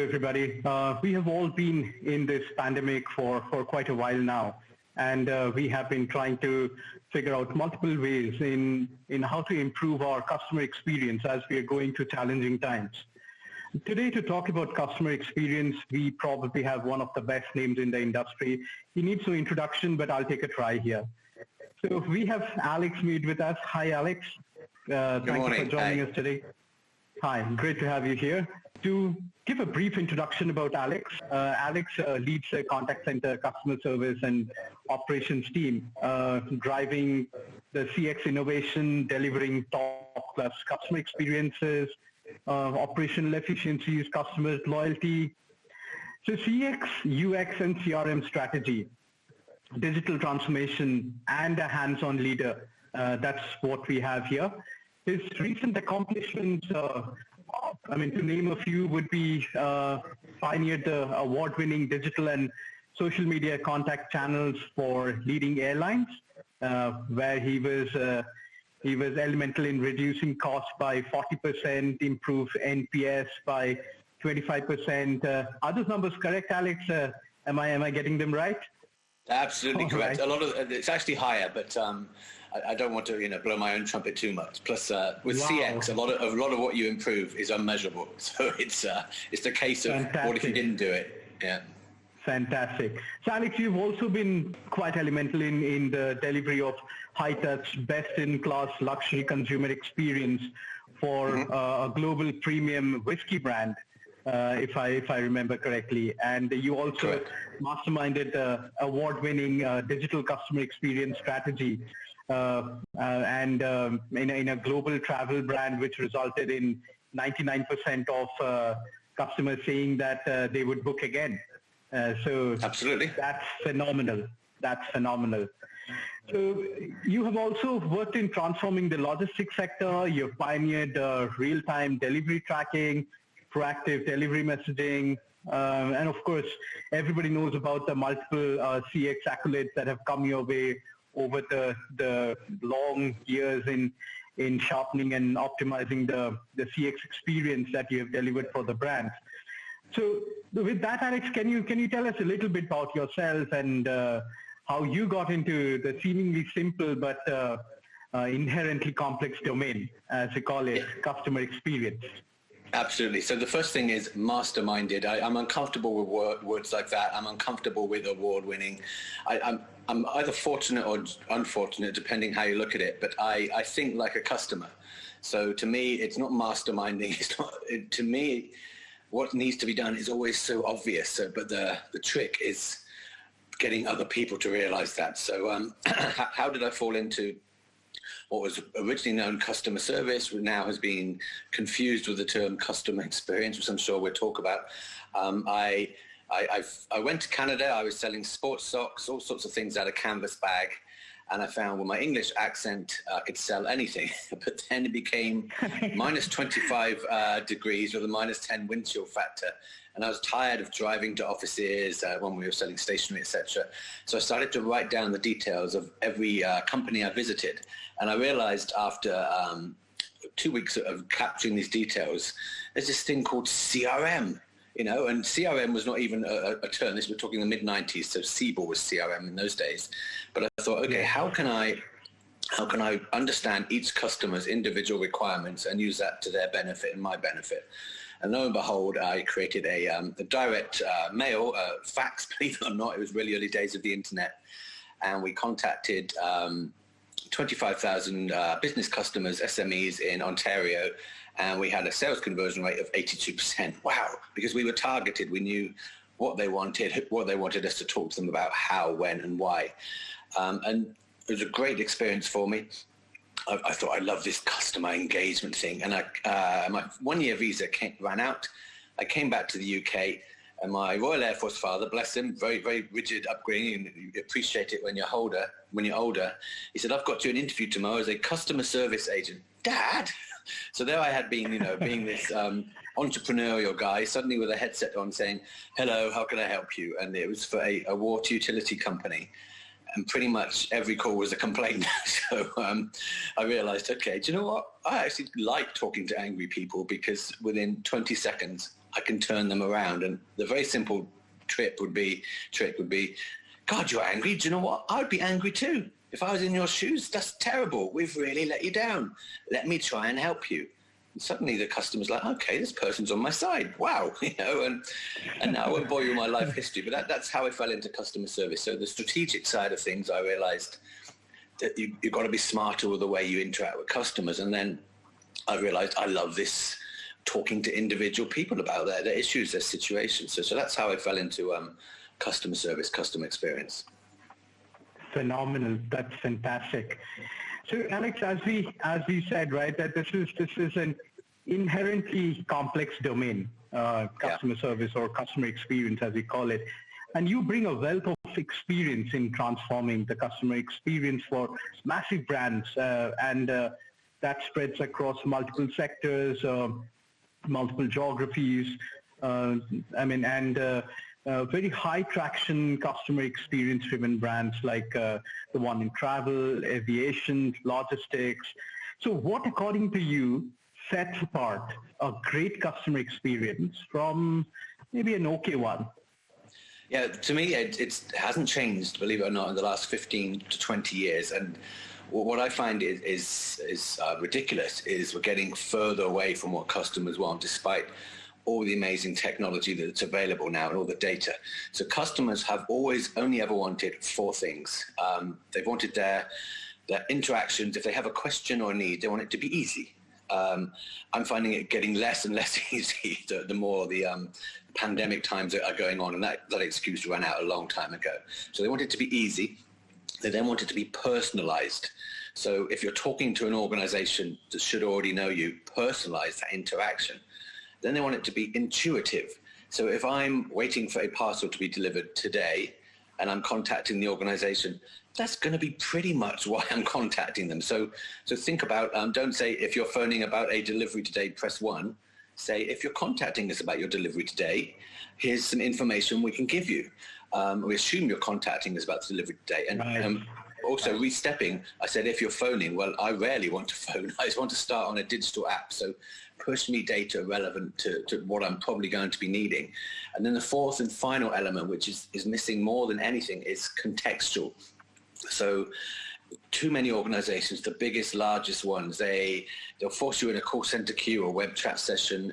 everybody. We have all been in this pandemic for quite a while now, and we have been trying to figure out multiple ways in how to improve our customer experience as we are going through challenging times. Today, to talk about customer experience, we probably have one of the best names in the industry. He needs no introduction, but I'll take a try here. So we have Alex Mead with us. Hi, Alex. Thank you for joining us today. Hi, great to have you here. To give a brief introduction about Alex, Alex leads a contact center customer service and operations team, driving the CX innovation, delivering top-class customer experiences, operational efficiencies, customer loyalty. So CX, UX, and CRM strategy, digital transformation, and a hands-on leader. That's what we have here. His recent accomplishments, to name a few, would be pioneered the award-winning digital and social media contact channels for leading airlines, where he was elemental in reducing costs by 40%, improve NPS by 25%. Are those numbers correct, Alex? Am I getting them right? Absolutely correct. Right. It's actually higher, but I don't want to blow my own trumpet too much. Plus, with CX, a lot of what you improve is unmeasurable. So it's the case of what if you didn't do it? Yeah. Fantastic. So Alex, you've also been quite elemental in the delivery of high-touch, best-in-class luxury consumer experience for a global premium whiskey brand, if I remember correctly. And you also masterminded the award-winning digital customer experience strategy in a global travel brand, which resulted in 99% of customers saying that they would book again. So absolutely, that's phenomenal. So you have also worked in transforming the logistics sector. You've pioneered real-time delivery tracking, proactive delivery messaging, and of course, everybody knows about the multiple CX accolades that have come your way over the long years in sharpening and optimizing the CX experience that you have delivered for the brands. So with that, Alex, can you tell us a little bit about yourself and how you got into the seemingly simple but inherently complex domain, as we call it, customer experience? Absolutely. So the first thing is masterminded. I'm uncomfortable with words like that. I'm uncomfortable with award-winning. I'm either fortunate or unfortunate, depending how you look at it. But I think like a customer. So to me, it's not masterminding. To me, what needs to be done is always so obvious. But the trick is getting other people to realize that. So how did I fall into what was originally known customer service, which now has been confused with the term customer experience, which I'm sure we'll talk about. I went to Canada. I was selling sports socks, all sorts of things out of canvas bag. And I found with my English accent, I could sell anything. But then it became minus 25 degrees with a minus 10 wind chill factor. And I was tired of driving to offices when we were selling stationery, etc. So I started to write down the details of every company I visited. And I realized after 2 weeks of capturing these details, there's this thing called CRM, and CRM was not even a term. We're talking the mid-90s, so Siebel was CRM in those days. But I thought, okay, how can I understand each customer's individual requirements and use that to their benefit and my benefit? And lo and behold, I created a direct mail, fax, believe it or not. It was really early days of the internet. And we contacted 25,000 business customers, SMEs in Ontario, and we had a sales conversion rate of 82%. Wow, because we were targeted. We knew what they wanted us to talk to them about, how, when, and why. And it was a great experience for me. I thought, I love this customer engagement thing. And my one-year visa ran out. I came back to the UK, and my Royal Air Force father, bless him, very, very rigid upbringing, and you appreciate it when you're older. He said, I've got you an interview tomorrow as a customer service agent. Dad? So there I had been, being this entrepreneurial guy, suddenly with a headset on saying, hello, how can I help you? And it was for a water utility company. And pretty much every call was a complaint. So I realized, okay, do you know what? I actually like talking to angry people, because within 20 seconds, I can turn them around. And the very simple trick would be, God, you're angry. Do you know what? I would be angry too. If I was in your shoes, that's terrible. We've really let you down. Let me try and help you. And suddenly the customer's like, okay, this person's on my side. Wow. And now I won't bore you with my life history, but that's how I fell into customer service. So the strategic side of things, I realized that you've got to be smarter with the way you interact with customers. And then I realized I love this, talking to individual people about their issues, their situations. So that's how I fell into customer service, customer experience. Phenomenal. That's fantastic. So Alex, as we said, right, that this is an inherently complex domain, customer service or customer experience, as we call it. And you bring a wealth of experience in transforming the customer experience for massive brands, and that spreads across multiple sectors, multiple geographies, very high traction customer experience driven brands like the one in travel, aviation, logistics. So what, according to you, sets apart a great customer experience from maybe an okay one? Yeah, to me, it hasn't changed, believe it or not, in the last 15 to 20 years. And what I find is ridiculous is we're getting further away from what customers want, despite all the amazing technology that's available now and all the data. So customers have always only ever wanted four things. They've wanted their interactions. If they have a question or a need, they want it to be easy. I'm finding it getting less and less easy the more the pandemic times are going on, and that excuse ran out a long time ago. So they want it to be easy. They then want it to be personalized. So if you're talking to an organization that should already know you, personalize that interaction. Then they want it to be intuitive. So if I'm waiting for a parcel to be delivered today and I'm contacting the organization, that's going to be pretty much why I'm contacting them. So think about, don't say if you're phoning about a delivery today, press 1. Say if you're contacting us about your delivery today, here's some information we can give you. We assume you're contacting us about the delivery today. And right. Also restepping, I said if you're phoning, well, I rarely want to phone. I just want to start on a digital app. So push me data relevant to what I'm probably going to be needing. And then the fourth and final element, which is missing more than anything, is contextual. So too many organizations, the biggest, largest ones, they'll force you in a call center queue, a web chat session,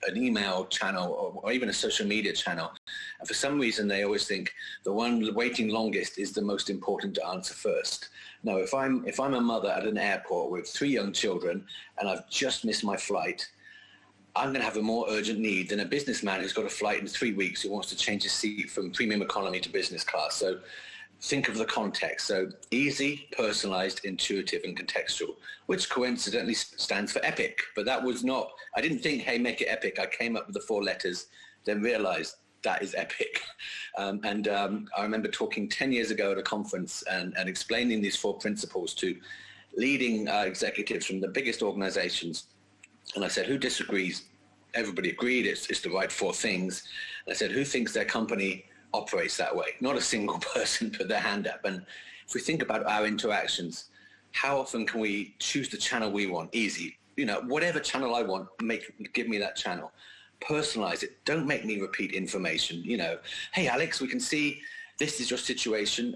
an email channel, or even a social media channel. And for some reason, they always think the one waiting longest is the most important to answer first. No, if I'm a mother at an airport with 3 young children and I've just missed my flight, I'm going to have a more urgent need than a businessman who's got a flight in 3 weeks who wants to change his seat from premium economy to business class. So think of the context. So easy, personalized, intuitive, and contextual, which coincidentally stands for EPIC. But that was not, I didn't think, hey, make it EPIC. I came up with the 4 letters, then realized that is EPIC. I remember talking 10 years ago at a conference and explaining these 4 principles to leading executives from the biggest organizations. And I said, who disagrees? Everybody agreed it's the right 4 things. And I said, who thinks their company operates that way? Not a single person put their hand up. And if we think about our interactions, how often can we choose the channel we want? Easy. Whatever channel I want, give me that channel. Personalize it. Don't make me repeat information. Hey, Alex, we can see this is your situation.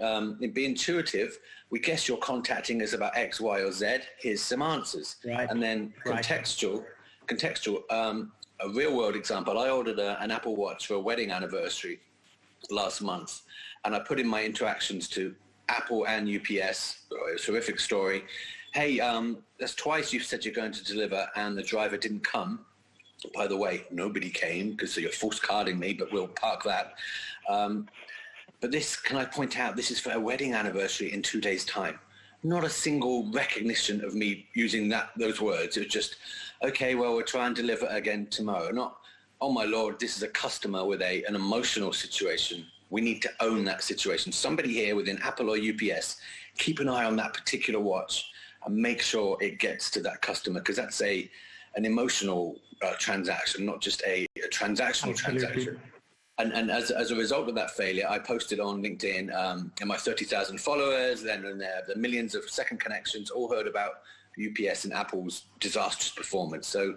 Be intuitive. We guess you're contacting us about X, Y, or Z. Here's some answers. Right. And then contextual, a real world example. I ordered an Apple Watch for a wedding anniversary last month, and I put in my interactions to Apple and UPS, a terrific story. Hey, that's twice you've said you're going to deliver and the driver didn't come. By the way, nobody came because you're false carding me, but we'll park that. But this, can I point out, this is for a wedding anniversary in 2 days' time. Not a single recognition of me using those words. It was just, okay, well, we'll try and deliver again tomorrow. Not, oh my Lord, this is a customer with an emotional situation. We need to own that situation. Somebody here within Apple or UPS, keep an eye on that particular watch and make sure it gets to that customer, because that's an emotional transaction, not just a transactional transaction. And as a result of that failure, I posted on LinkedIn, and my 30,000 followers, then the millions of second connections all heard about UPS and Apple's disastrous performance. So,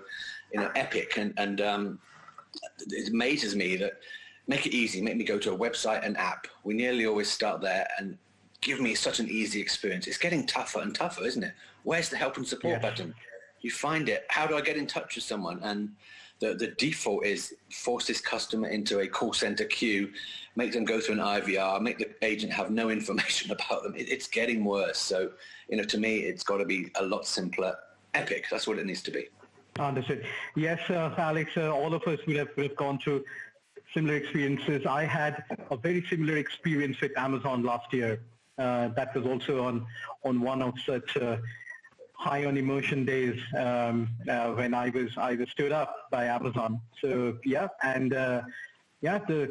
EPIC. And it amazes me that make it easy, make me go to a website and app. We nearly always start there and give me such an easy experience. It's getting tougher and tougher, isn't it? Where's the help and support button? You find it. How do I get in touch with someone? And the default is force this customer into a call center queue, make them go through an IVR, make the agent have no information about them. It's getting worse. So, to me, it's got to be a lot simpler. Epic. That's what it needs to be. Understood. Yes, Alex, all of us will have gone through similar experiences. I had a very similar experience with Amazon last year. That was also on one of such high on emotion days when I was stood up by Amazon. So the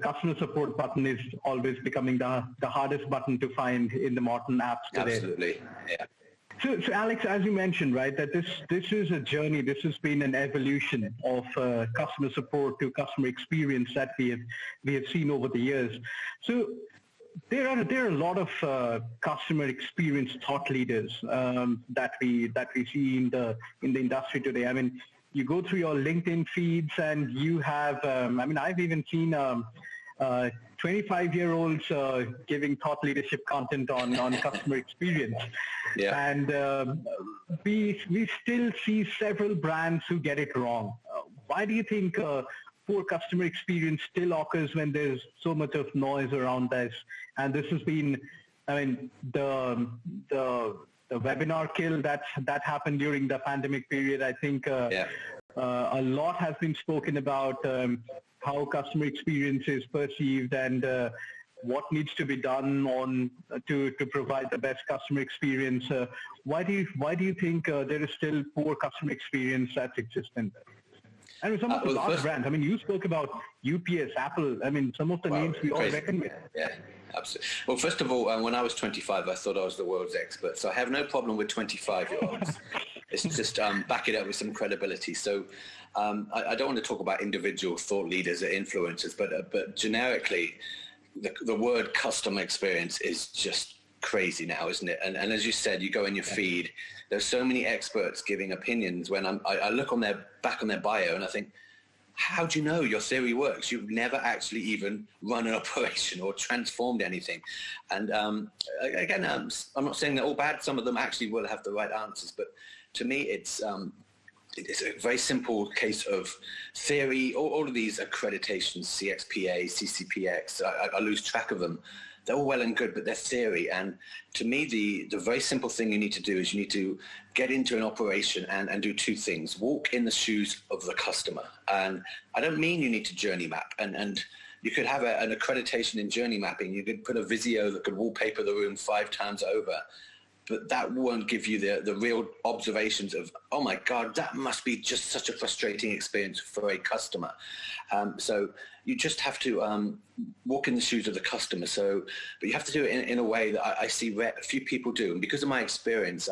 customer support button is always becoming the hardest button to find in the modern apps today. Absolutely, yeah. So Alex, as you mentioned, right, that this is a journey. This has been an evolution of customer support to customer experience that we have seen over the years. So there are a lot of customer experience thought leaders that we see in the industry today. I mean, you go through your LinkedIn feeds and you have. I've even seen 25-year-olds giving thought leadership content on customer experience. Yeah. And we still see several brands who get it wrong. Why do you think poor customer experience still occurs when there's so much of noise around this? And this has been, the webinar kill that happened during the pandemic period. I think a lot has been spoken about how customer experience is perceived and what needs to be done to provide the best customer experience. Why do you think there is still poor customer experience that's existent? And some of the large brands. You spoke about UPS, Apple. Some of the names we all reckon with. Yeah, absolutely. Well, first of all, when I was 25, I thought I was the world's expert. So I have no problem with 25-year-olds. It's just back it up with some credibility. So I don't want to talk about individual thought leaders or influencers, but generically, the word customer experience is just crazy now, isn't it? And as you said, you go in your feed, there's so many experts giving opinions. When I look on their bio and I think, how do you know your theory works? You've never actually even run an operation or transformed anything. And again, I'm not saying they're all bad. Some of them actually will have the right answers, but to me, it's a very simple case of theory. All of these accreditations, CXPA, CCPX, I lose track of them. They're all well and good, but they're theory. And to me, the very simple thing you need to do is you need to get into an operation and do two things. Walk in the shoes of the customer. And I don't mean you need to journey map. And you could have an accreditation in journey mapping. You could put a Visio that could wallpaper the room 5 times over. But that won't give you the real observations of, oh my God, that must be just such a frustrating experience for a customer. So you just have to walk in the shoes of the customer. But you have to do it in a way that I see a few people do. And because of my experience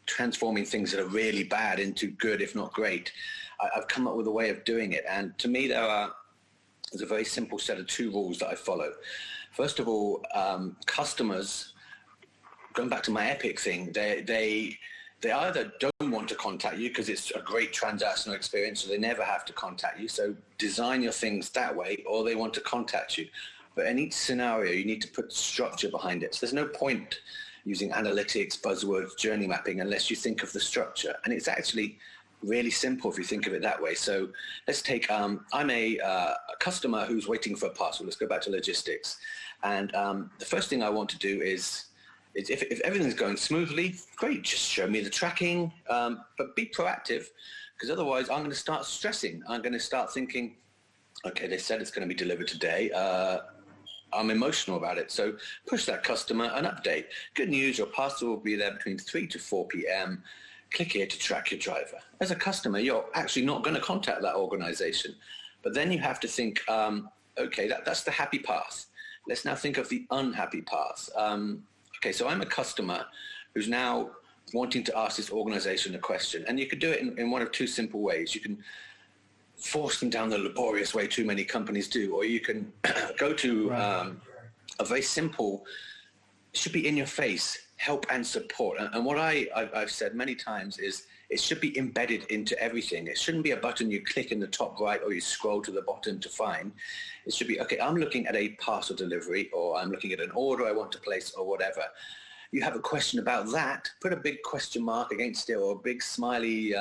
transforming things that are really bad into good, if not great, I've come up with a way of doing it. And to me, there's a very simple set of 2 rules that I follow. First of all, customers, going back to my Epic thing, they either don't want to contact you because it's a great transactional experience, so they never have to contact you. So design your things that way, or they want to contact you. But in each scenario, you need to put structure behind it. So there's no point using analytics, buzzwords, journey mapping, unless you think of the structure. And it's actually really simple if you think of it that way. So let's take, I'm a customer who's waiting for a parcel. Let's go back to logistics. And the first thing I want to do is if everything's going smoothly, great, just show me the tracking, but be proactive, because otherwise I'm going to start stressing. I'm going to start thinking, okay, they said it's going to be delivered today. I'm emotional about it. So push that customer an update. Good news, your parcel will be there between 3 to 4 p.m. Click here to track your driver. As a customer, you're actually not going to contact that organization. But then you have to think, okay, that's the happy path. Let's now think of the unhappy path. Okay, so I'm a customer who's now wanting to ask this organization a question. And you could do it in one of 2 simple ways. You can force them down the laborious way too many companies do, or you can go to a very simple, should be in your face, help and support. And what I've said many times is, it should be embedded into everything. It shouldn't be a button you click in the top right or you scroll to the bottom to find. It should be, okay, I'm looking at a parcel delivery, or I'm looking at an order I want to place, or whatever. You have a question about that, put a big question mark against it, or a big smiley,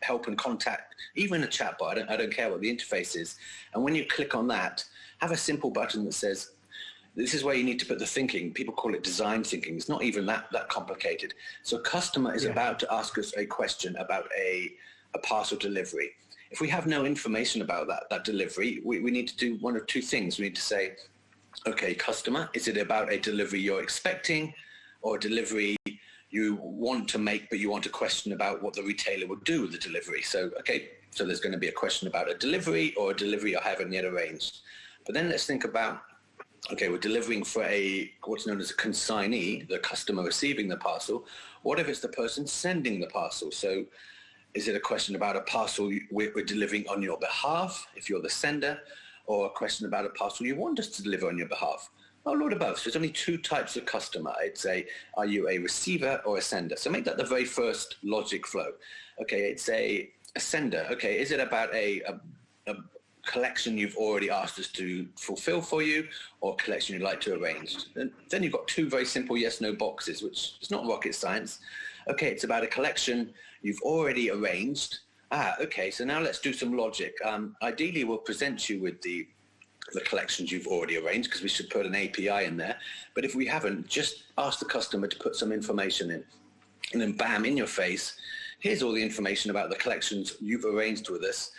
help and contact, even a chatbot. I don't care what the interface is. And when you click on that, have a simple button that says, this is where you need to put the thinking. People call it design thinking. It's not even that complicated. So a customer is about to ask us a question about a parcel delivery. If we have no information about that delivery, we need to do one of two things. We need to say, okay, customer, is it about a delivery you're expecting, or a delivery you want to make, but you want a question about what the retailer would do with the delivery? So, okay, so there's going to be a question about a delivery, or a delivery I haven't yet arranged. But then let's think about, okay, we're delivering for what's known as a consignee, the customer receiving the parcel. What if it's the person sending the parcel? So is it a question about a parcel we're delivering on your behalf, if you're the sender, or a question about a parcel you want us to deliver on your behalf? Oh, Lord above. So there's only two types of customer. It's are you a receiver or a sender? So make that the very first logic flow. Okay, it's a sender. Okay, is it about a collection you've already asked us to fulfill for you, or a collection you'd like to arrange? Then you've got two very simple yes/no boxes, which is not rocket science. Okay, it's about a collection you've already arranged. Okay, so now let's do some logic. Ideally, we'll present you with the collections you've already arranged, because we should put an API in there. But if we haven't, just ask the customer to put some information in. And then bam, in your face, here's all the information about the collections you've arranged with us.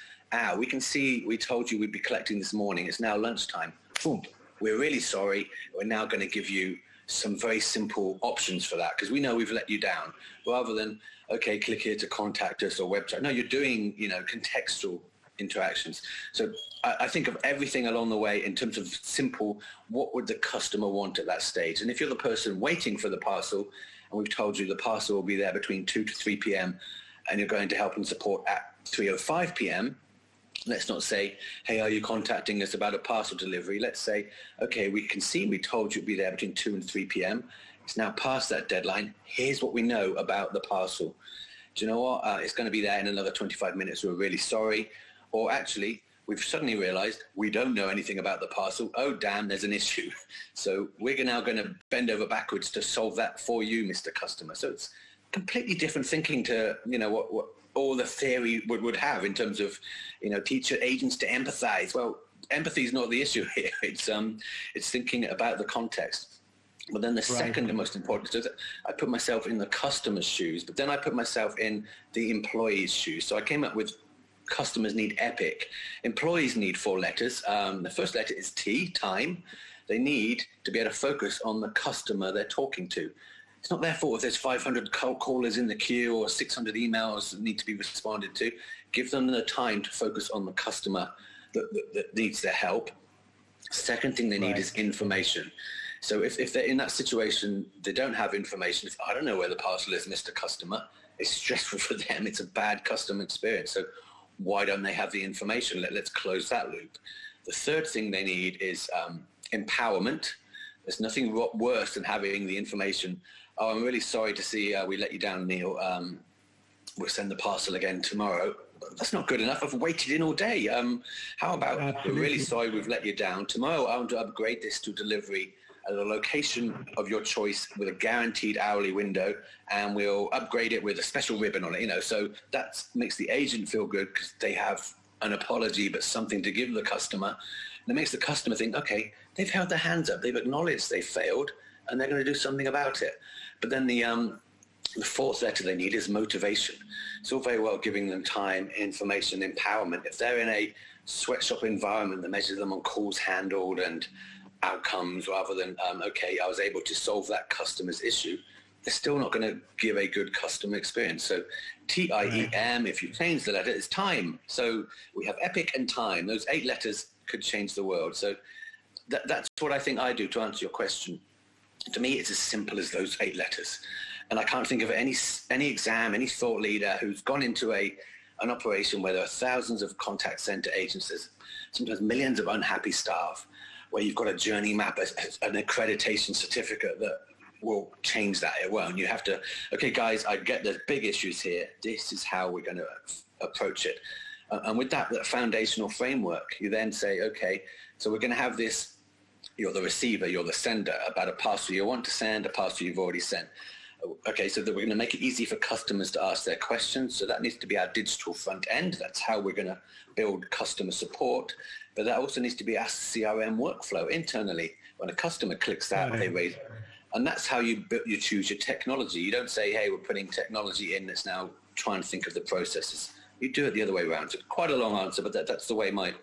We can see we told you we'd be collecting this morning. It's now lunchtime. Boom. We're really sorry. We're now going to give you some very simple options for that, because we know we've let you down. Rather than, okay, click here to contact us or website. No, you're doing, contextual interactions. So I think of everything along the way in terms of simple, what would the customer want at that stage? And if you're the person waiting for the parcel, and we've told you the parcel will be there between 2 to 3 p.m. and you're going to help and support at 3:05 p.m., let's not say, hey, are you contacting us about a parcel delivery? Let's say, okay, we can see we told you it'd be there between 2 and 3 p.m. It's now past that deadline. Here's what we know about the parcel. Do you know what? It's going to be there in another 25 minutes. We're really sorry. Or actually, we've suddenly realized we don't know anything about the parcel. Oh, damn, there's an issue. So we're now going to bend over backwards to solve that for you, Mr. Customer. So it's completely different thinking to, what all the theory would have in terms of, teach your agents to empathize. Well, empathy is not the issue here. It's thinking about the context. But then the second and most important is that I put myself in the customer's shoes, but then I put myself in the employee's shoes. So I came up with customers need EPIC. Employees need 4 letters. The first letter is T, time. They need to be able to focus on the customer they're talking to. It's not their fault if there's 500 callers in the queue or 600 emails that need to be responded to. Give them the time to focus on the customer that needs their help. Second thing they need is information. So if they're in that situation, they don't have information. I don't know where the parcel is, Mr. Customer. It's stressful for them. It's a bad customer experience. So why don't they have the information? Let's close that loop. The third thing they need is empowerment. There's nothing worse than having the information. Oh, I'm really sorry to see we let you down, Neil. We'll send the parcel again tomorrow. That's not good enough. I've waited in all day. How about, we're really sorry we've let you down. Tomorrow I want to upgrade this to delivery at a location of your choice with a guaranteed hourly window, and we'll upgrade it with a special ribbon on it, So that makes the agent feel good because they have an apology but something to give the customer. And it makes the customer think, okay, they've held their hands up, they've acknowledged they failed, and they're going to do something about it. But then the fourth letter they need is motivation. It's all very well giving them time, information, empowerment. If they're in a sweatshop environment that measures them on calls handled and outcomes rather than, okay, I was able to solve that customer's issue, they're still not going to give a good customer experience. So TIEM, if you change the letter, is time. So we have EPIC and time. Those 8 letters could change the world. So that's what I think I do to answer your question. To me, it's as simple as those 8 letters. And I can't think of any exam, any thought leader who's gone into an operation where there are thousands of contact center agents, there's sometimes millions of unhappy staff, where you've got a journey map, an accreditation certificate that will change that. It won't. You have to, okay, guys, I get there's big issues here. This is how we're going to approach it. And with that foundational framework, you then say, okay, so we're going to have this, you're the receiver, you're the sender, about a parcel you want to send, a parcel you've already sent. Okay, so that we're going to make it easy for customers to ask their questions. So that needs to be our digital front end. That's how we're going to build customer support. But that also needs to be our CRM workflow internally. When a customer clicks that, they raise. And that's how you choose your technology. You don't say, hey, we're putting technology in that's now trying to think of the processes. You do it the other way around. It's quite a long answer, but that's the way my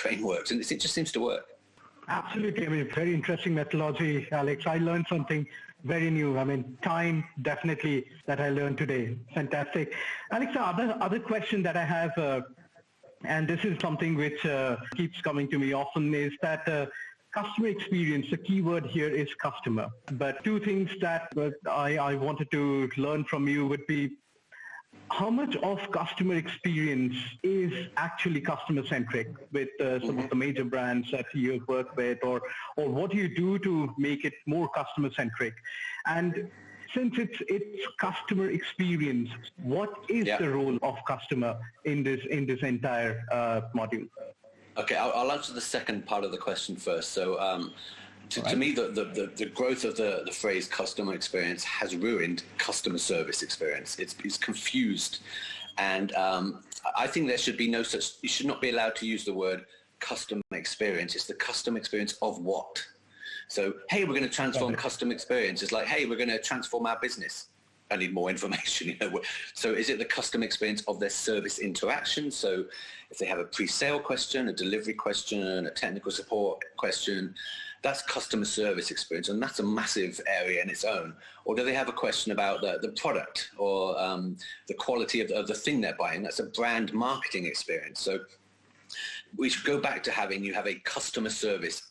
brain works. And it just seems to work. Absolutely. I mean, very interesting methodology, Alex. I learned something very new. I mean, time definitely that I learned today. Fantastic. Alex, the other question that I have, and this is something which keeps coming to me often, is that customer experience, the keyword here is customer. But two things that I wanted to learn from you would be, how much of customer experience is actually customer-centric with some of the major brands that you work with, or what do you do to make it more customer-centric? And since it's customer experience, what is the role of customer in this entire module? Okay, I'll answer the second part of the question first. So to me, the growth of the phrase customer experience has ruined customer service experience. It's confused. And I think there should be no such, you should not be allowed to use the word customer experience. It's the customer experience of what? So, hey, we're going to transform customer experience. It's like, hey, we're going to transform our business. I need more information. So is it the customer experience of their service interaction? So if they have a pre-sale question, a delivery question, a technical support question, that's customer service experience, and that's a massive area in its own. Or do they have a question about the product or the quality of the thing they're buying? That's a brand marketing experience. So we should go back to you have a customer service,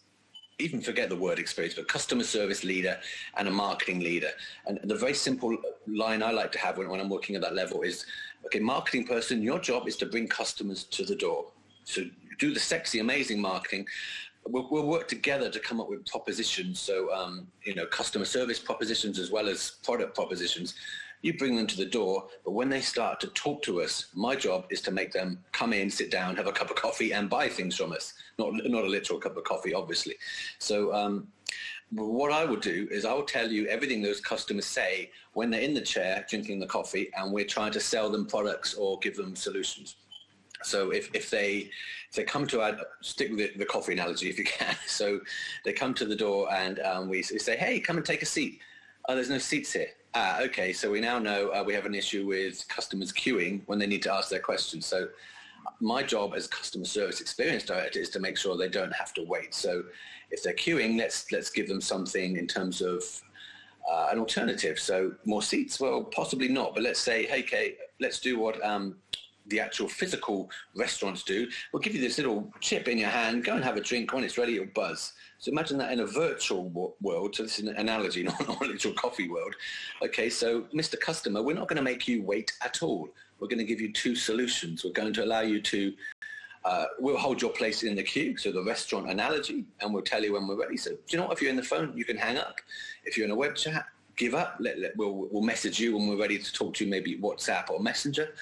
even forget the word experience, but customer service leader and a marketing leader. And the very simple line I like to have when I'm working at that level is, okay, marketing person, your job is to bring customers to the door. So do the sexy, amazing marketing. We'll work together to come up with propositions. So, customer service propositions as well as product propositions. You bring them to the door, but when they start to talk to us, my job is to make them come in, sit down, have a cup of coffee and buy things from us. Not a literal cup of coffee, obviously. So what I would do is I will tell you everything those customers say when they're in the chair drinking the coffee and we're trying to sell them products or give them solutions. So if they come to stick with the coffee analogy if you can. So they come to the door and we say, hey, come and take a seat. Oh, there's no seats here. Okay, so we now know we have an issue with customers queuing when they need to ask their questions. So my job as customer service experience director is to make sure they don't have to wait. So if they're queuing, let's give them something in terms of an alternative. So more seats? Well, possibly not. But let's say, hey, Kate, let's do what the actual physical restaurants do. We'll give you this little chip in your hand. Go and have a drink. When it's ready, it'll buzz. So imagine that in a virtual world. So this is an analogy, not a literal coffee world. Okay, so Mr. Customer, we're not going to make you wait at all. We're going to give you two solutions. We're going to allow you to, we'll hold your place in the queue, so the restaurant analogy, and we'll tell you when we're ready. So do you know what? If you're in the phone, you can hang up. If you're in a web chat, give up. We'll message you when we're ready to talk to you, maybe WhatsApp or Messenger.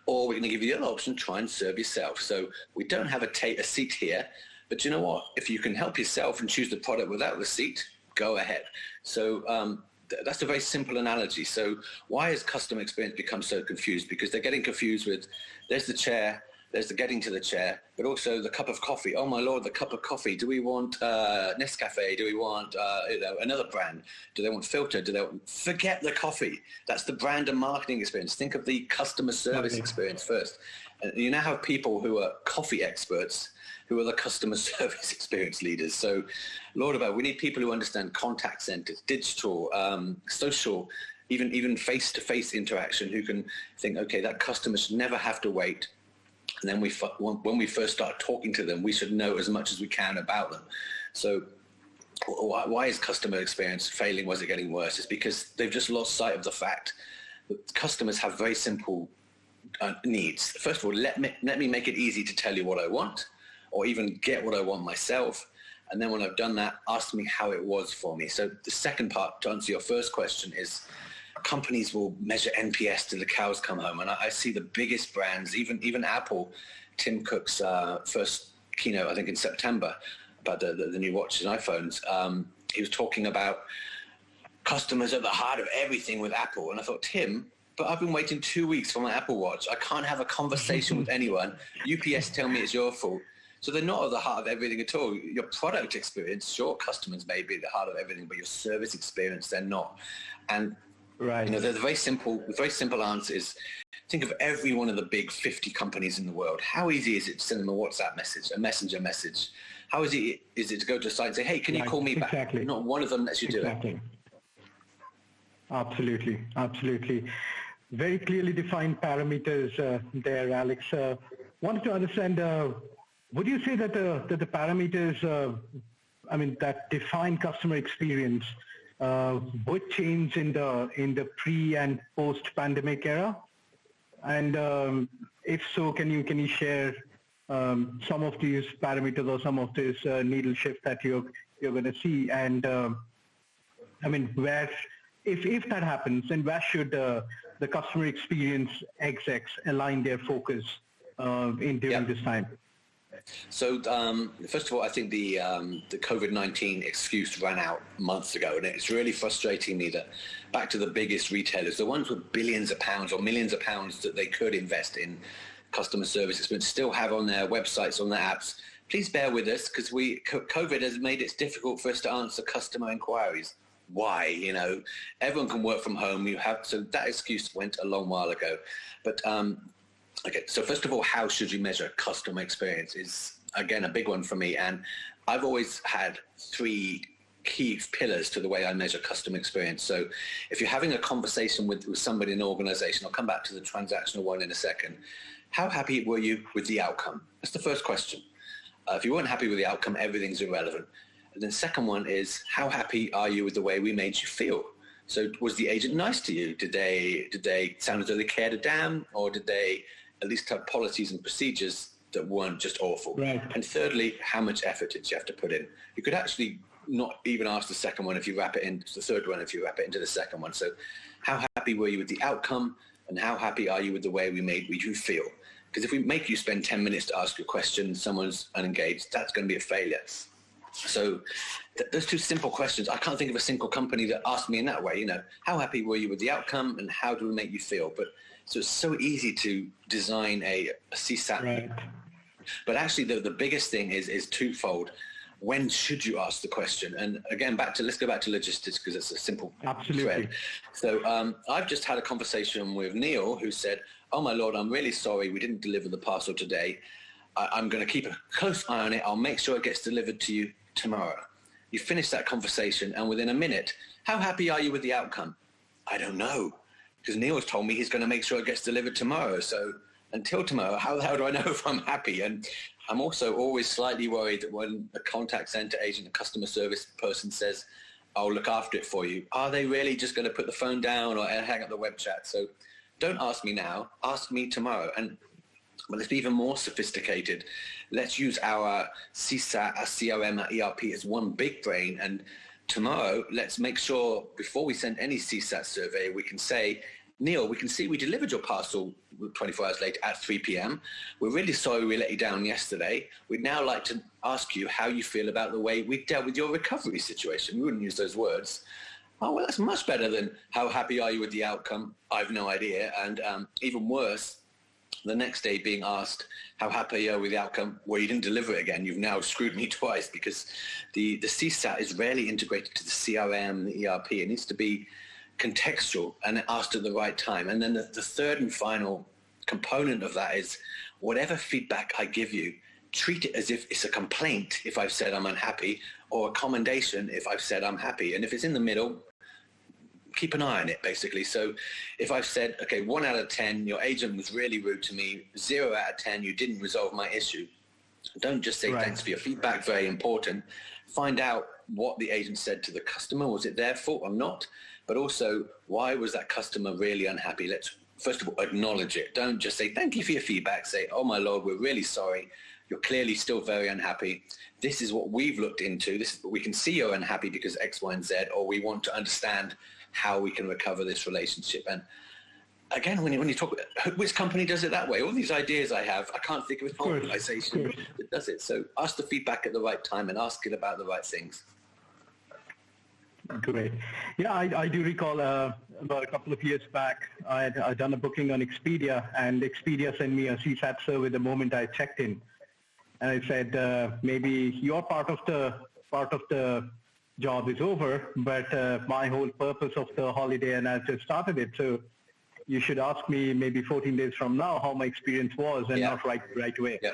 Or we're going to give you the other option, try and serve yourself. So we don't have a seat here, but you know what? If you can help yourself and choose the product without the seat, go ahead. So that's a very simple analogy. So why has customer experience become so confused? Because they're getting confused with, there's the chair, there's the getting to the chair, but also the cup of coffee. Oh my Lord, the cup of coffee. Do we want Nescafe? Do we want another brand? Do they want filter? Forget the coffee. That's the brand and marketing experience. Think of the customer service experience first. And you now have people who are coffee experts who are the customer service experience leaders. So, Lord above, we need people who understand contact centers, digital, social, even face-to-face interaction, who can think, okay, that customer should never have to wait. And then when we first start talking to them, we should know as much as we can about them. So why is customer experience failing? Was it getting worse? It's because they've just lost sight of the fact that customers have very simple needs. First of all, let me make it easy to tell you what I want, or even get what I want myself. And then when I've done that, ask me how it was for me. So the second part, to answer your first question, is companies will measure NPS till the cows come home. And I see the biggest brands, even Apple, Tim Cook's first keynote, I think in September, about the new watches and iPhones. He was talking about customers at the heart of everything with Apple. And I thought, Tim, but I've been waiting 2 weeks for my Apple Watch. I can't have a conversation with anyone. UPS tell me it's your fault. So they're not at the heart of everything at all. Your product experience, sure, customers may be at the heart of everything, but your service experience, they're not. And right. The very simple answer is think of every one of the big 50 companies in the world. How easy is it to send them a WhatsApp message, a messenger message? How easy is it to go to a site and say, hey, can you call me back? Exactly. Not one of them lets you do it. Absolutely. Very clearly defined parameters there, Alex. Wanted to understand, would you say that the parameters, that define customer experience would change in the pre and post-pandemic era? And if so, can you share some of these parameters or some of this needle shift that you're going to see? And where, if that happens, then where should the customer experience execs align their focus during this time? So first of all, I think the COVID-19 excuse ran out months ago, and it's really frustrating me that back to the biggest retailers, the ones with billions of pounds or millions of pounds that they could invest in customer service experience, still have on their websites, on their apps. Please bear with us, because COVID has made it difficult for us to answer customer inquiries. Why? Everyone can work from home. So that excuse went a long while ago. But okay, so first of all, how should you measure customer experience is, again, a big one for me. And I've always had three key pillars to the way I measure customer experience. So if you're having a conversation with somebody in an organization, I'll come back to the transactional one in a second. How happy were you with the outcome? That's the first question. If you weren't happy with the outcome, everything's irrelevant. And then the second one is, how happy are you with the way we made you feel? So was the agent nice to you? Did they sound as though they cared a damn? Or did they at least have policies and procedures that weren't just awful? Right. And thirdly, how much effort did you have to put in? You could actually not even ask the second one if you wrap it into the third one, if you wrap it into the second one. So how happy were you with the outcome? And how happy are you with the way we made you feel? Because if we make you spend 10 minutes to ask a question, someone's unengaged, that's going to be a failure. So those two simple questions, I can't think of a single company that asked me in that way, how happy were you with the outcome and how do we make you feel? But so it's so easy to design a CSAT. Right. But actually the biggest thing is twofold. When should you ask the question? And again, let's go back to logistics, because it's a simple thread. So I've just had a conversation with Neil, who said, oh my Lord, I'm really sorry we didn't deliver the parcel today. I'm going to keep a close eye on it. I'll make sure it gets delivered to you tomorrow. You finish that conversation, and within a minute, how happy are you with the outcome? I don't know, because Neil has told me he's going to make sure it gets delivered tomorrow. So until tomorrow, how do I know if I'm happy? And I'm also always slightly worried that when a contact center agent, a customer service person says, I'll look after it for you, are they really just going to put the phone down or hang up the web chat? So don't ask me now, ask me tomorrow. And well, let's be even more sophisticated. Let's use our CSAT, our CRM, our ERP as one big brain. And tomorrow, let's make sure before we send any CSAT survey, we can say, Neil, we can see we delivered your parcel 24 hours later at 3 p.m. We're really sorry we let you down yesterday. We'd now like to ask you how you feel about the way we dealt with your recovery situation. We wouldn't use those words. Oh, well, that's much better than how happy are you with the outcome? I've no idea. And even worse, the next day being asked, how happy are you with the outcome? Well, you didn't deliver it again. You've now screwed me twice, because the CSAT is rarely integrated to the CRM, the ERP. It needs to be contextual and asked at the right time. And then the third and final component of that is, whatever feedback I give you, treat it as if it's a complaint if I've said I'm unhappy, or a commendation if I've said I'm happy. And if it's in the middle, keep an eye on it, basically. So if I've said, okay, 1 out of 10, your agent was really rude to me, 0 out of 10, you didn't resolve my issue, don't just say thanks for your feedback, very important. Find out what the agent said to the customer. Was it their fault or not? But also, why was that customer really unhappy? Let's first of all acknowledge it. Don't just say thank you for your feedback. Say, oh my Lord, we're really sorry. You're clearly still very unhappy. This is what we've looked into. This is what we can see you're unhappy because X, Y, and Z, or we want to understand how we can recover this relationship. And again, when you talk, which company does it that way? All these ideas I have, I can't think of an organization that does it. So ask the feedback at the right time and ask it about the right things. Great. Yeah, I do recall about a couple of years back, I'd done a booking on Expedia, and Expedia sent me a CSAT survey the moment I checked in. And I said, maybe your part of the job is over, but my whole purpose of the holiday, and I've just started it. So you should ask me maybe 14 days from now how my experience was, and not right away. Yeah.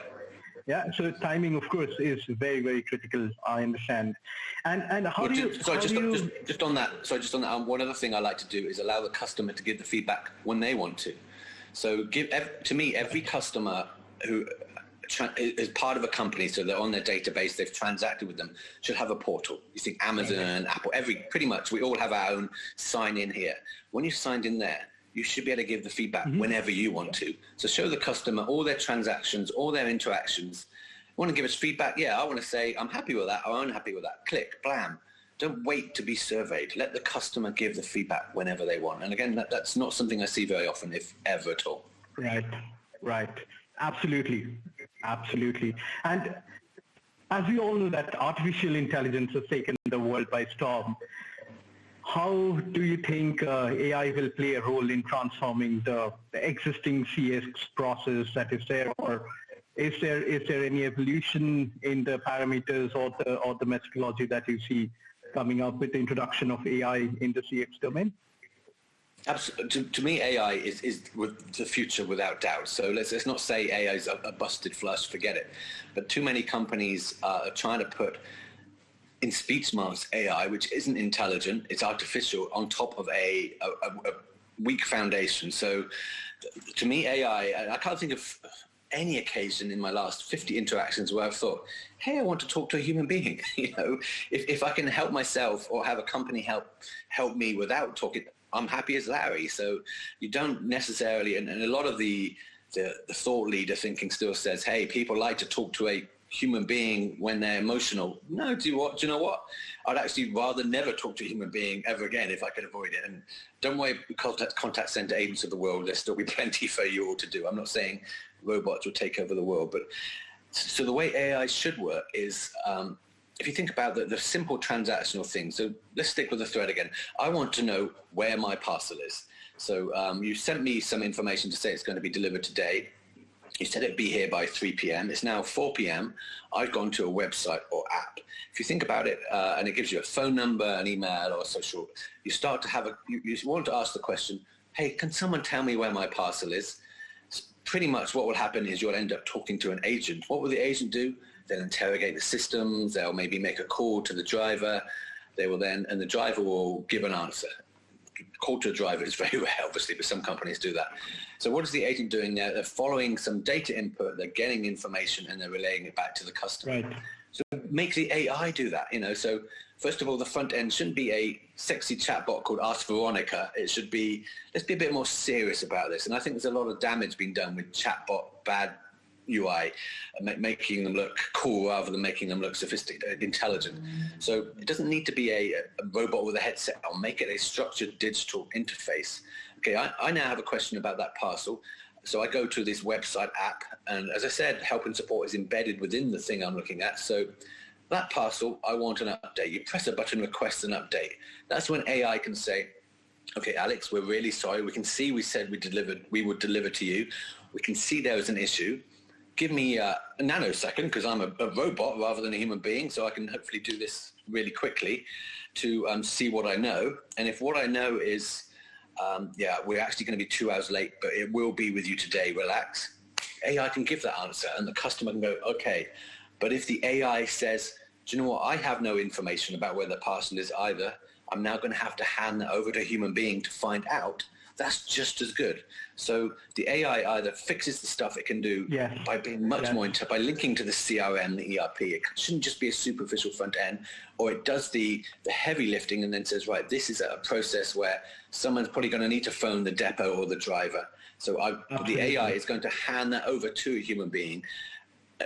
Yeah. So timing, of course, is very, very critical. I understand. And how do you? Just on that. One other thing I like to do is allow the customer to give the feedback when they want to. So to me, every customer who is part of a company, so they're on their database, they've transacted with them, should have a portal. You think Amazon, Apple, pretty much we all have our own sign in here. When you signed in there, you should be able to give the feedback whenever you want to. So show the customer all their transactions, all their interactions. Want to give us feedback? Yeah, I want to say, I'm happy with that, or I'm unhappy with that. Click, blam. Don't wait to be surveyed. Let the customer give the feedback whenever they want. And again, that's not something I see very often, if ever at all. Right. Absolutely. And as we all know that artificial intelligence has taken the world by storm, how do you think AI will play a role in transforming the existing CX process that is there, or is there any evolution in the parameters or the methodology that you see coming up with the introduction of AI in the CX domain? Absolutely. To me, AI is the future without doubt. So let's not say AI is a busted flush, forget it. But too many companies are trying to put in speech marks AI, which isn't intelligent, it's artificial, on top of a weak foundation. So to me, AI, I can't think of any occasion in my last 50 interactions where I've thought, hey, I want to talk to a human being. If I can help myself or have a company help me without talking, I'm happy as Larry. So you don't necessarily, and a lot of the thought leader thinking still says, hey, people like to talk to a human being when they're emotional. No, do you know what? I'd actually rather never talk to a human being ever again if I could avoid it. And don't worry, contact center agents of the world, there'll still be plenty for you all to do. I'm not saying robots will take over the world, but so the way AI should work is, if you think about the simple transactional things, so let's stick with the thread again. I want to know where my parcel is. So you sent me some information to say it's going to be delivered today. You said it'd be here by 3 p.m. It's now 4 p.m. I've gone to a website or app. If you think about it, and it gives you a phone number, an email, or social, you start to have you want to ask the question, hey, can someone tell me where my parcel is? Pretty much what will happen is you'll end up talking to an agent. What will the agent do? They'll interrogate the systems. They'll maybe make a call to the driver. They will then, and the driver will give an answer. Call to a driver is very rare, obviously, but some companies do that. So what is the agent doing there? They're following some data input, they're getting information, and they're relaying it back to the customer. Right. So make the AI do that, So first of all, the front end shouldn't be a sexy chatbot called Ask Veronica. It should be, let's be a bit more serious about this. And I think there's a lot of damage being done with chatbot, bad UI, making them look cool rather than making them look sophisticated, intelligent. So it doesn't need to be a robot with a headset. I'll make it a structured digital interface. Okay, I now have a question about that parcel. So I go to this website app, and as I said, help and support is embedded within the thing I'm looking at. So that parcel, I want an update. You press a button, request an update. That's when AI can say, okay, Alex, we're really sorry. We can see we said we would deliver to you. We can see there was an issue. Give me a nanosecond, because I'm a robot rather than a human being, so I can hopefully do this really quickly to see what I know. And if what I know is, we're actually going to be 2 hours late, but it will be with you today, relax, AI can give that answer, and the customer can go, okay. But if the AI says, do you know what, I have no information about where the parcel is either, I'm now going to have to hand that over to a human being to find out, that's just as good. So the AI either fixes the stuff it can do by being much more by linking to the CRM, the ERP. It shouldn't just be a superficial front end, or it does the heavy lifting and then says, right, this is a process where someone's probably going to need to phone the depot or the driver. So the AI is going to hand that over to a human being.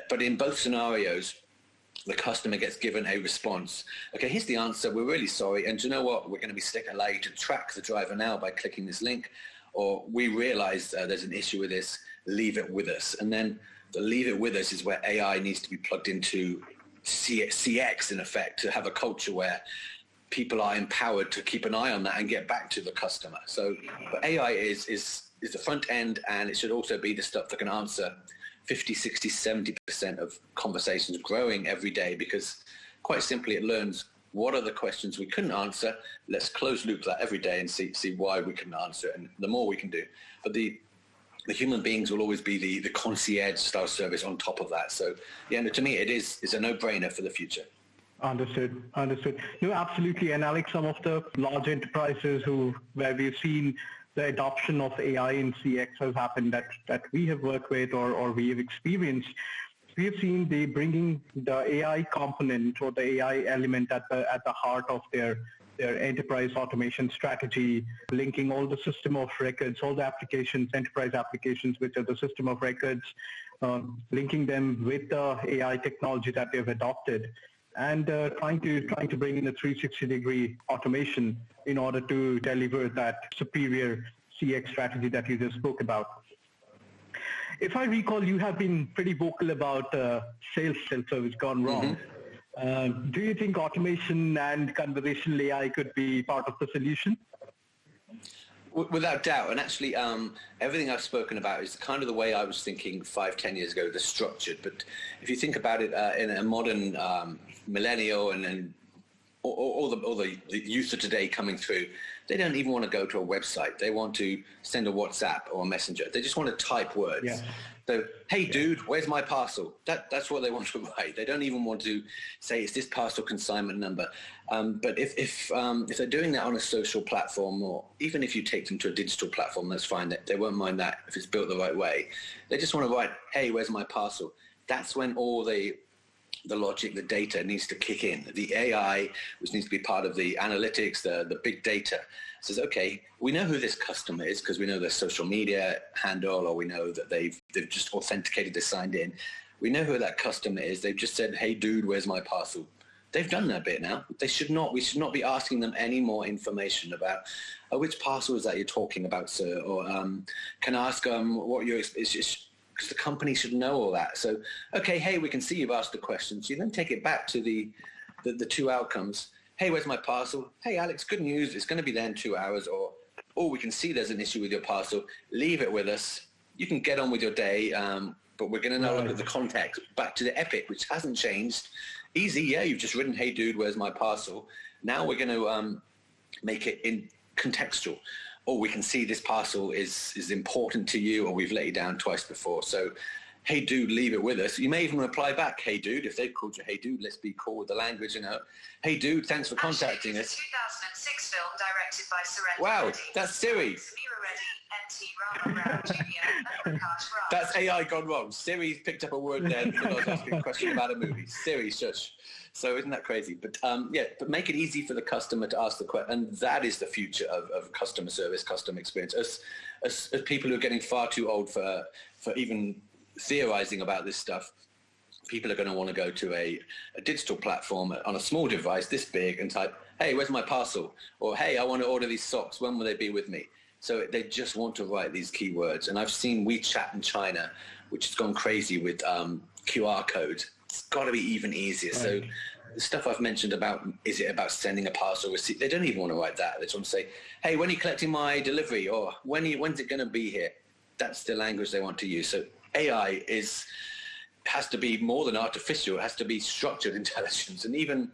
But in both scenarios, the customer gets given a response. Okay, here's the answer. We're really sorry. And do you know what? We're going to allow you to track the driver now by clicking this link. Or we realize there's an issue with this. Leave it with us. And then the leave it with us is where AI needs to be plugged into CX, in effect, to have a culture where people are empowered to keep an eye on that and get back to the customer. So but AI is the front end, and it should also be the stuff that can answer 50, 60, 70% of conversations, growing every day, because quite simply it learns what are the questions we couldn't answer. Let's close loop that every day and see why we couldn't answer it, and the more we can do. But the human beings will always be the concierge style service on top of that. So yeah, to me it's a no-brainer for the future. Understood. No, absolutely. And Alex, some of the large enterprises where we've seen the adoption of AI in CX has happened that we have worked with or we have experienced, we have seen they bringing the AI component or the AI element at the heart of their enterprise automation strategy, linking all the system of records, all the applications, enterprise applications, which are the system of records, linking them with the AI technology that they've adopted, and trying to bring in a 360-degree automation in order to deliver that superior CX strategy that you just spoke about. If I recall, you have been pretty vocal about sales self-service gone wrong. Mm-hmm. Do you think automation and conversational AI could be part of the solution? Without doubt. And actually, everything I've spoken about is kind of the way I was thinking 5-10 years ago, the structured. But if you think about it in a modern millennial and all the youth of today coming through, they don't even want to go to a website. They want to send a WhatsApp or a messenger. They just want to type words. Yeah. So, hey, dude, where's my parcel? That's what they want to write. They don't even want to say, it's this parcel consignment number. But if they're doing that on a social platform, or even if you take them to a digital platform, that's fine. They won't mind that if it's built the right way. They just want to write, hey, where's my parcel? That's when all the logic, the data needs to kick in. The AI, which needs to be part of the analytics, the big data, says, okay, we know who this customer is because we know their social media handle, or we know that they've just authenticated, they signed in. We know who that customer is. They've just said, hey, dude, where's my parcel? They've done that bit now. We should not be asking them any more information about, which parcel is that you're talking about, sir? Or can I ask what your, because the company should know all that. So, okay, hey, we can see you've asked the question. So you then take it back to the two outcomes. Hey, where's my parcel? Hey, Alex, good news. It's going to be there in 2 hours. Or, oh, we can see there's an issue with your parcel. Leave it with us. You can get on with your day, but we're going to now look at the context. Back to the epic, which hasn't changed. Easy, yeah, you've just written, hey, dude, where's my parcel? Now we're going to make it in contextual. Or we can see this parcel is important to you, or we've let you down twice before. So, hey, dude, leave it with us. You may even reply back, hey, dude, if they've called you, hey, dude, let's be cool with the language, you know. Hey, dude, thanks for contacting us. 2006 film directed by Surrender. Wow, that's Siri. That's AI gone wrong. Siri picked up a word there because I was asking a question about a movie. Siri, shush. So isn't that crazy? But but make it easy for the customer to ask the question. And that is the future of customer service, customer experience. As people who are getting far too old for even theorizing about this stuff, people are going to want to go to a digital platform on a small device this big and type, hey, where's my parcel? Or, hey, I want to order these socks. When will they be with me? So they just want to write these keywords. And I've seen WeChat in China, which has gone crazy with QR codes. It's got to be even easier. Right. So the stuff I've mentioned about, is it about sending a parcel receipt? They don't even want to write that. They just want to say, hey, when are you collecting my delivery? Or when's it going to be here? That's the language they want to use. So AI has to be more than artificial. It has to be structured intelligence. And even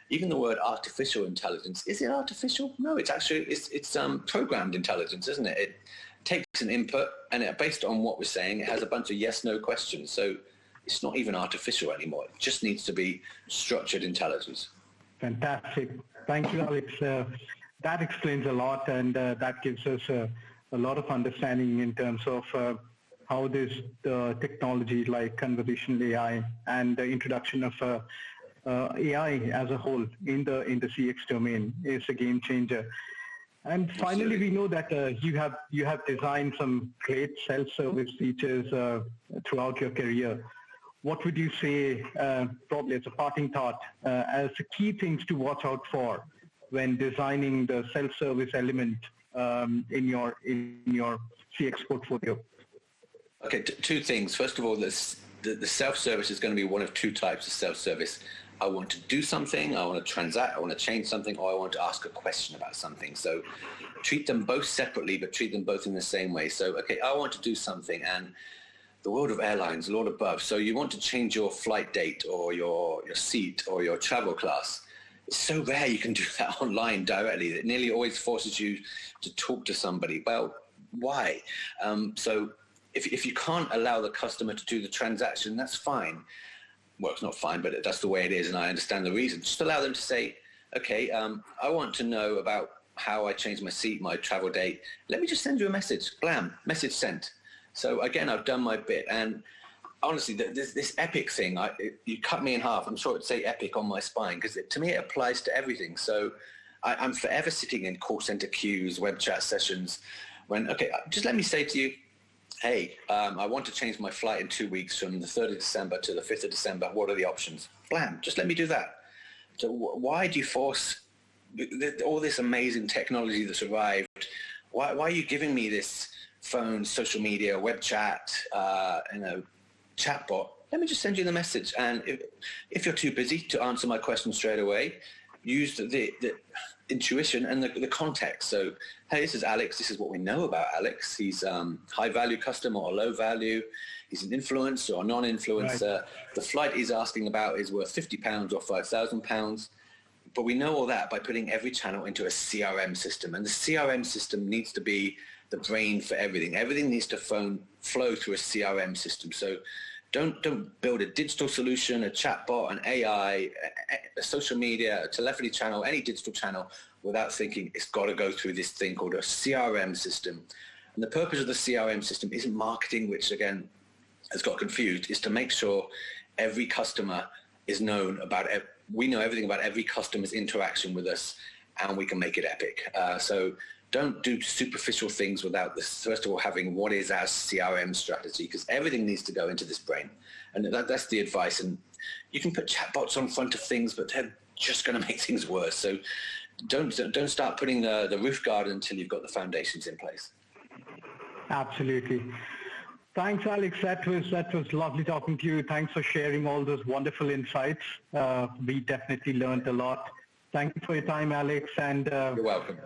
the word artificial intelligence, is it artificial? No, it's actually, it's programmed intelligence, isn't it? It takes an input and based on what we're saying, it has a bunch of yes/no questions. So it's not even artificial anymore. It just needs to be structured intelligence. Fantastic. Thank you, Alex. That explains a lot, and that gives us a lot of understanding in terms of how this technology like conversational AI and the introduction of AI as a whole in the CX domain is a game changer. And finally, we know that you have designed some great self-service features throughout your career. what would you say, probably as a parting thought, as the key things to watch out for when designing the self-service element in your CX portfolio? Okay, two things. First of all, the self-service is going to be one of two types of self-service. I want to do something, I want to transact, I want to change something, or I want to ask a question about something. So treat them both separately, but treat them both in the same way. So, okay, I want to do something, and the world of airlines, a lot above. So you want to change your flight date or your seat or your travel class. It's so rare you can do that online directly. It nearly always forces you to talk to somebody. Well, why? So if you can't allow the customer to do the transaction, that's fine. Well, it's not fine, but that's the way it is, and I understand the reason. Just allow them to say, okay, I want to know about how I changed my seat, my travel date. Let me just send you a message. Blam, message sent. So again, I've done my bit. And honestly, this epic thing, you cut me in half. I'm sure it'd say epic on my spine, because to me, it applies to everything. So I'm forever sitting in call center queues, web chat sessions, when, okay, just let me say to you, hey, I want to change my flight in 2 weeks from the 3rd of December to the 5th of December. What are the options? Blam, just let me do that. So why do you force all this amazing technology that's arrived? Why are you giving me this phone, social media, web chat, chatbot? Let me just send you the message. And if you're too busy to answer my question straight away, use the intuition and the context. So, hey, this is Alex. This is what we know about Alex. He's high value customer or low value. He's an influencer or non-influencer. Right. The flight he's asking about is worth £50 or £5,000. But we know all that by putting every channel into a CRM system. And the CRM system needs to be the brain for everything. Everything needs to flow through a CRM system. So don't build a digital solution, a chatbot, an AI, a social media, a telephony channel, any digital channel without thinking it's got to go through this thing called a CRM system. And the purpose of the CRM system isn't marketing, which again has got confused, is to make sure every customer is known about it. We know everything about every customer's interaction with us, and we can make it epic. So don't do superficial things without this, first of all, having what is our CRM strategy, because everything needs to go into this brain. And that's the advice. And you can put chatbots on front of things, but they're just going to make things worse. So don't start putting the roof garden until you've got the foundations in place. Absolutely. Thanks, Alex. That was lovely talking to you. Thanks for sharing all those wonderful insights. We definitely learned a lot. Thank you for your time, Alex. And you're welcome.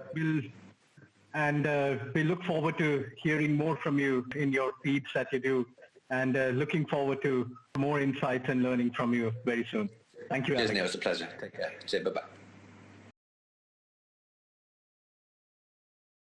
We look forward to hearing more from you in your feeds that you do, and looking forward to more insights and learning from you very soon. Thank you, Alex. Cheers, Neil. It's a pleasure. Take care. Bye-bye.